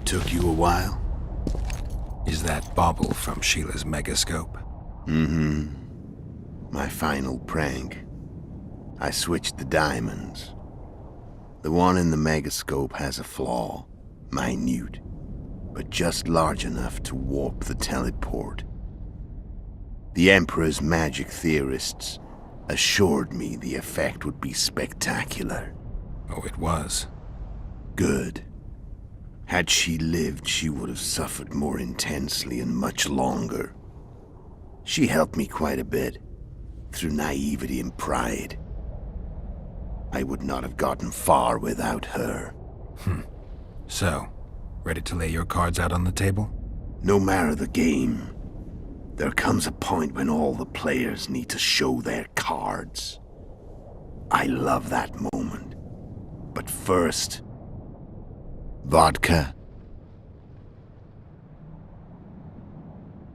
Took you a while? Is that bauble from Sheila's megascope? Mm-hmm. My final prank. I switched the diamonds. The one in the megascope has a flaw. Minute. But just large enough to warp the teleport. The Emperor's magic theorists assured me the effect would be spectacular. Oh, it was. Good. Had she lived, she would have suffered more intensely and much longer. She helped me quite a bit, through naivety and pride. I would not have gotten far without her. So, ready to lay your cards out on the table? No matter the game, there comes a point when all the players need to show their cards. I love that moment. But first... vodka?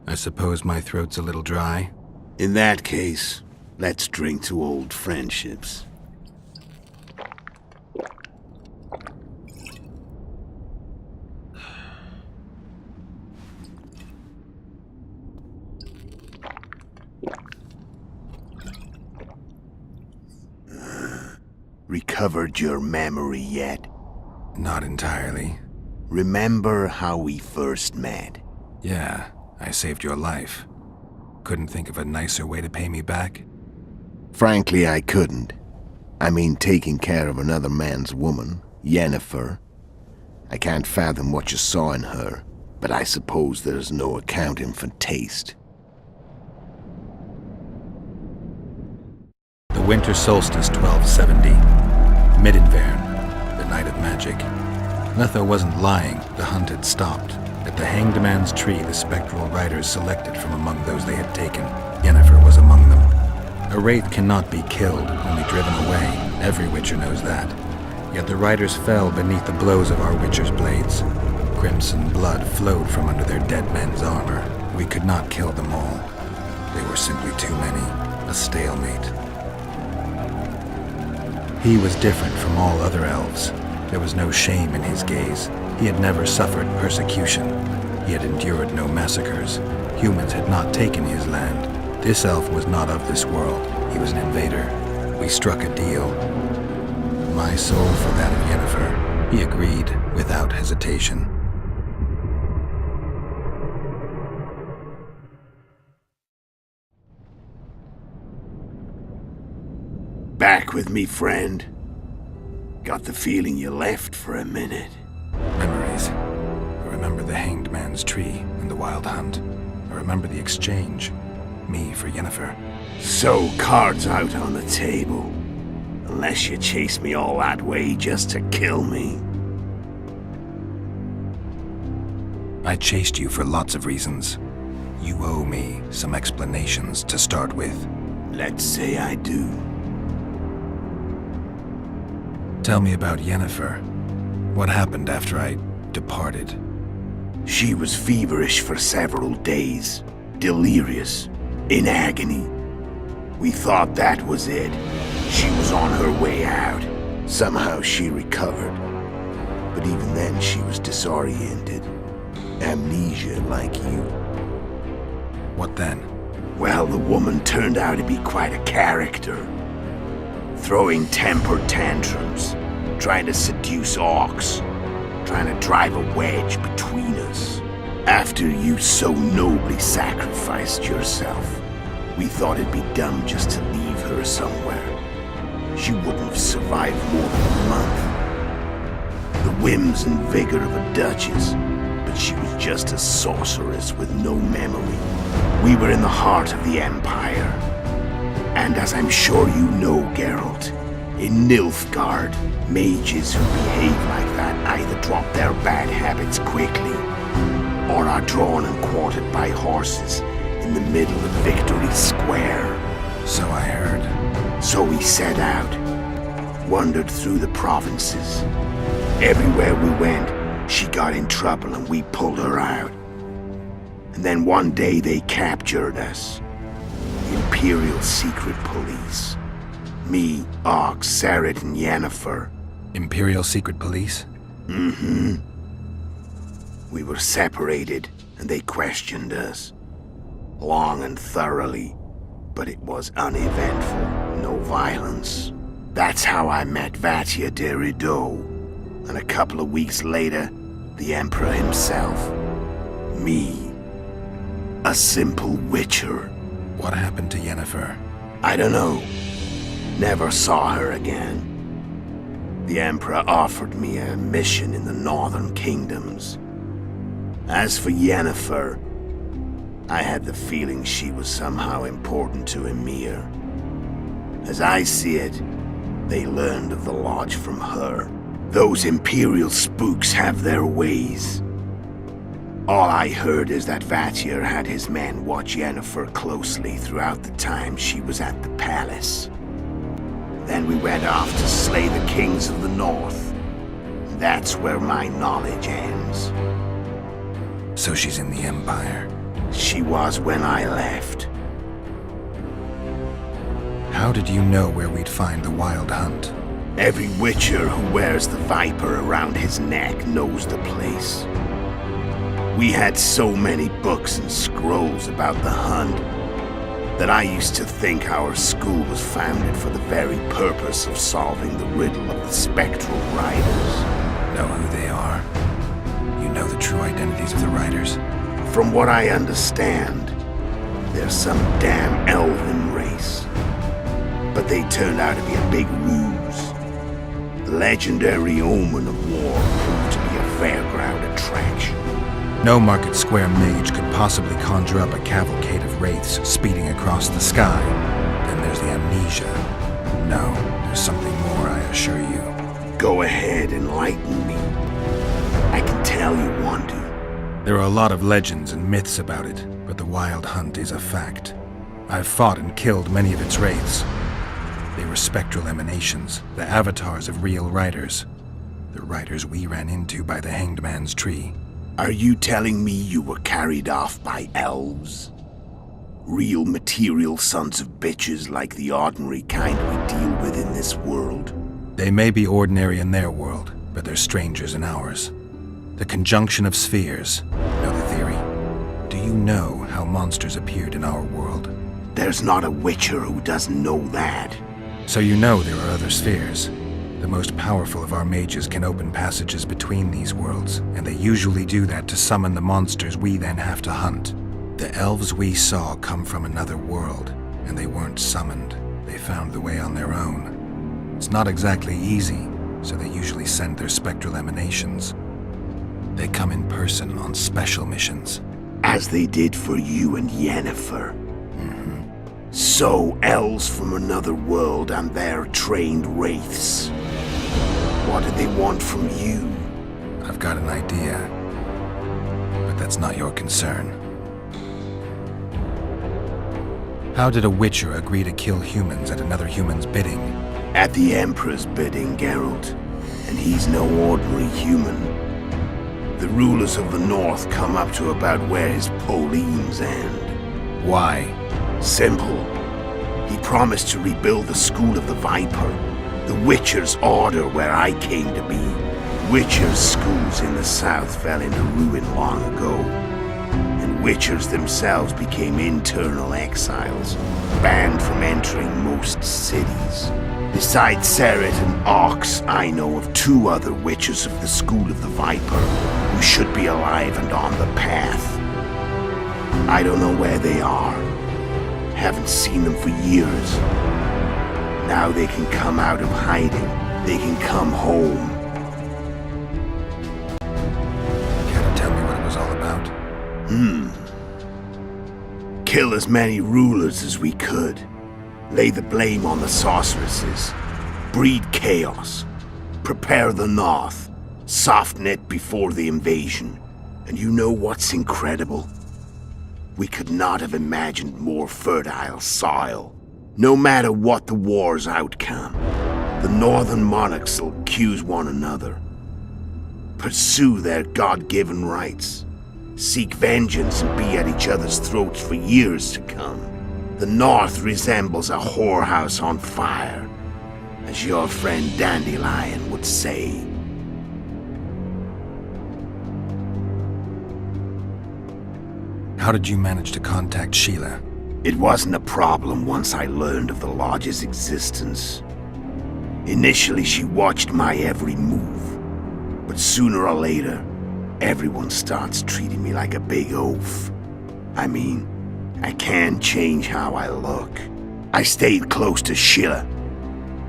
I suppose my throat's a little dry. In that case, let's drink to old friendships. Recovered your memory yet? Not entirely. Remember how we first met? Yeah, I saved your life. Couldn't think of a nicer way to pay me back? Frankly, I couldn't. I mean, taking care of another man's woman, Yennefer. I can't fathom what you saw in her, but I suppose there's no accounting for taste. The winter solstice 1270. Midinvern, the night of magic. Letho wasn't lying, the hunt had stopped. At the Hanged Man's Tree, the spectral riders selected from among those they had taken. Yennefer was among them. A wraith cannot be killed, only driven away. Every witcher knows that. Yet the riders fell beneath the blows of our witcher's blades. Crimson blood flowed from under their dead men's armor. We could not kill them all. They were simply too many. A stalemate. He was different from all other elves. There was no shame in his gaze. He had never suffered persecution. He had endured no massacres. Humans had not taken his land. This elf was not of this world. He was an invader. We struck a deal. My soul for that of Yennefer. He agreed without hesitation. Back with me, friend. Got the feeling you left for a minute. Memories. I remember the Hanged Man's Tree and the Wild Hunt. I remember the exchange. Me for Yennefer. So, cards out on the table. Unless you chase me all that way just to kill me. I chased you for lots of reasons. You owe me some explanations to start with. Let's say I do. Tell me about Yennefer. What happened after I departed? She was feverish for several days. Delirious. In agony. We thought that was it. She was on her way out. Somehow she recovered. But even then she was disoriented. Amnesia like you. What then? Well, the woman turned out to be quite a character. Throwing temper tantrums, trying to seduce orcs, trying to drive a wedge between us. After you so nobly sacrificed yourself, we thought it'd be dumb just to leave her somewhere. She wouldn't have survived more than a month. The whims and vigor of a duchess, but she was just a sorceress with no memory. We were in the heart of the Empire. And as I'm sure you know, Geralt, in Nilfgaard, mages who behave like that either drop their bad habits quickly, or are drawn and quartered by horses in the middle of Victory Square. So I heard. So we set out, wandered through the provinces. Everywhere we went, she got in trouble and we pulled her out. And then one day they captured us. Imperial Secret Police. Me, Ox, Sarret, and Yennefer. Imperial Secret Police? Mm-hmm. We were separated, and they questioned us. Long and thoroughly, but it was uneventful, no violence. That's how I met Vatia de Rideau, and a couple of weeks later, the Emperor himself. Me. A simple witcher. What happened to Yennefer? I don't know. Never saw her again. The Emperor offered me a mission in the northern kingdoms. As for Yennefer, I had the feeling she was somehow important to Emir. As I see it, they learned of the Lodge from her. Those Imperial spooks have their ways. All I heard is that Vatir had his men watch Yennefer closely throughout the time she was at the palace. Then we went off to slay the kings of the north. That's where my knowledge ends. So she's in the Empire. She was when I left. How did you know where we'd find the Wild Hunt? Every witcher who wears the viper around his neck knows the place. We had so many books and scrolls about the hunt that I used to think our school was founded for the very purpose of solving the riddle of the spectral riders. Know who they are? You know the true identities of the riders? From what I understand, they're some damn elven race. But they turned out to be a big ruse. The legendary omen of war proved to be a fairground attraction. No Market Square mage could possibly conjure up a cavalcade of wraiths speeding across the sky. Then there's the amnesia. No, there's something more, I assure you. Go ahead, enlighten me. I can tell you want to. There are a lot of legends and myths about it, but the Wild Hunt is a fact. I've fought and killed many of its wraiths. They were spectral emanations, the avatars of real riders. The riders we ran into by the Hanged Man's Tree. Are you telling me you were carried off by elves? Real material sons of bitches like the ordinary kind we deal with in this world? They may be ordinary in their world, but they're strangers in ours. The conjunction of spheres. Know the theory? Do you know how monsters appeared in our world? There's not a witcher who doesn't know that. So you know there are other spheres. The most powerful of our mages can open passages between these worlds, and they usually do that to summon the monsters we then have to hunt. The elves we saw come from another world, and they weren't summoned. They found the way on their own. It's not exactly easy, so they usually send their spectral emanations. They come in person on special missions. As they did for you and Yennefer. So, elves from another world and their trained wraiths. What do they want from you? I've got an idea, but that's not your concern. How did a witcher agree to kill humans at another human's bidding? At the Emperor's bidding, Geralt. And he's no ordinary human. The rulers of the North come up to about where his poleems end. Why? Simple. He promised to rebuild the School of the Viper, the Witcher's Order where I came to be. Witcher's schools in the south fell into ruin long ago, and Witchers themselves became internal exiles, banned from entering most cities. Besides Seret and Ox, I know of 2 other Witchers of the School of the Viper who should be alive and on the path. I don't know where they are. Haven't seen them for years. Now they can come out of hiding. They can come home. Care to tell me what it was all about? Kill as many rulers as we could. Lay the blame on the sorceresses. Breed chaos. Prepare the North. Soften it before the invasion. And you know what's incredible? We could not have imagined more fertile soil. No matter what the war's outcome, the northern monarchs will accuse one another, pursue their God-given rights, seek vengeance and be at each other's throats for years to come. The North resembles a whorehouse on fire, as your friend Dandelion would say. How did you manage to contact Sheila? It wasn't a problem once I learned of the Lodge's existence. Initially, she watched my every move, but sooner or later, everyone starts treating me like a big oaf. I mean, I can't change how I look. I stayed close to Sheila,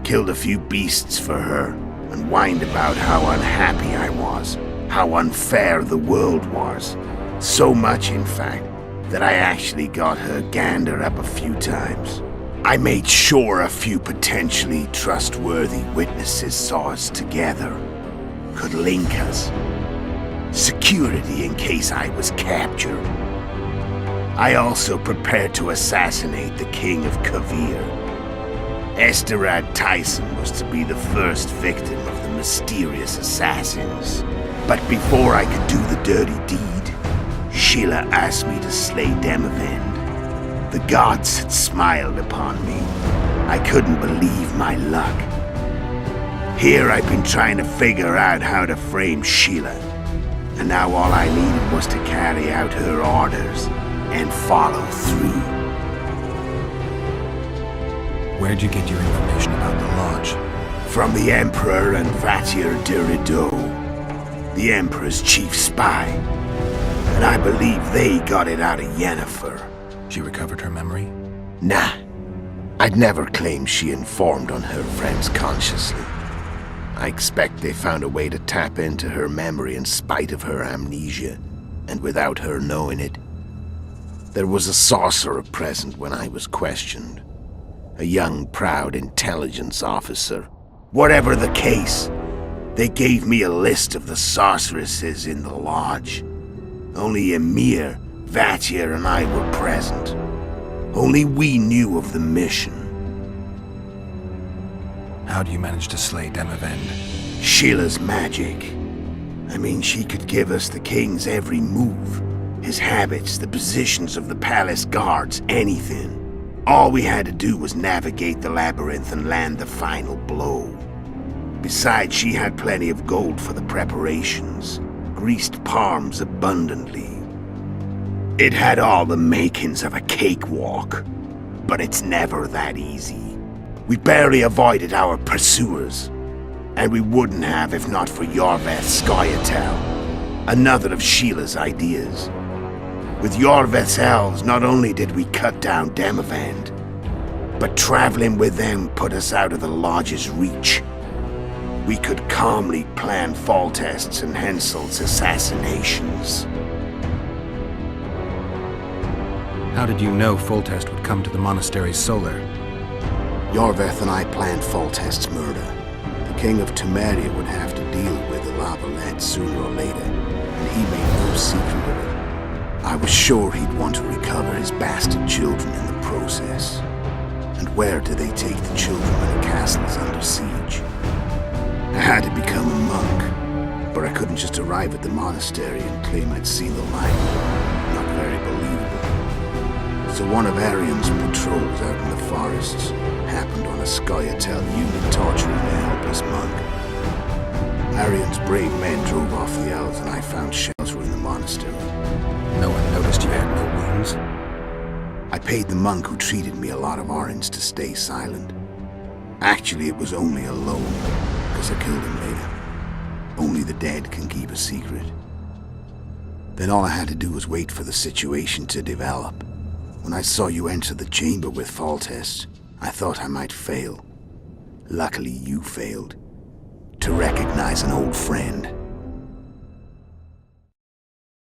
killed a few beasts for her, and whined about how unhappy I was, how unfair the world was. So much, in fact, that I actually got her gander up a few times. I made sure a few potentially trustworthy witnesses saw us together, could link us. Security in case I was captured. I also prepared to assassinate the King of Kavir. Esterad Tyson was to be the first victim of the mysterious assassins. But before I could do the dirty deed, Sheila asked me to slay Demavend. The gods had smiled upon me. I couldn't believe my luck. Here I've been trying to figure out how to frame Sheila, and now all I needed was to carry out her orders and follow through. Where'd you get your information about the Lodge? From the Emperor and Vatir de Rideau, the Emperor's chief spy. And I believe they got it out of Yennefer. She recovered her memory? Nah. I'd never claim she informed on her friends consciously. I expect they found a way to tap into her memory in spite of her amnesia, and without her knowing it. There was a sorcerer present when I was questioned. A young, proud intelligence officer. Whatever the case, they gave me a list of the sorceresses in the Lodge. Only Emir, Vatir, and I were present. Only we knew of the mission. How do you manage to slay Demavend? Sheila's magic. I mean, she could give us the king's every move. His habits, the positions of the palace guards, anything. All we had to do was navigate the labyrinth and land the final blow. Besides, she had plenty of gold for the preparations. Greased palms abundantly. It had all the makings of a cakewalk, but it's never that easy. We barely avoided our pursuers, and we wouldn't have if not for Iorveth's Scoia'tael, another of Sheila's ideas. With Iorveth's elves, not only did we cut down Demavend, but traveling with them put us out of the Lodge's reach. We could calmly plan Foltest's and Hensel's assassinations. How did you know Foltest would come to the monastery's solar? Iorveth and I planned Foltest's murder. The King of Temeria would have to deal with the Lavalette sooner or later, and he made no secret of it. I was sure he'd want to recover his bastard children in the process. And where do they take the children when the castle is under siege? I had to become a monk, but I couldn't just arrive at the monastery and claim I'd seen the light. Not very believable. So one of Arian's patrols out in the forests happened on a Scoia'tael unit torturing a helpless monk. Arian's brave men drove off the elves and I found shelter in the monastery. No one noticed you had no wounds? I paid the monk who treated me a lot of orange to stay silent. Actually, it was only a loan, because I killed him later. Only the dead can keep a secret. Then all I had to do was wait for the situation to develop. When I saw you enter the chamber with Foltest, I thought I might fail. Luckily, you failed. To recognize an old friend.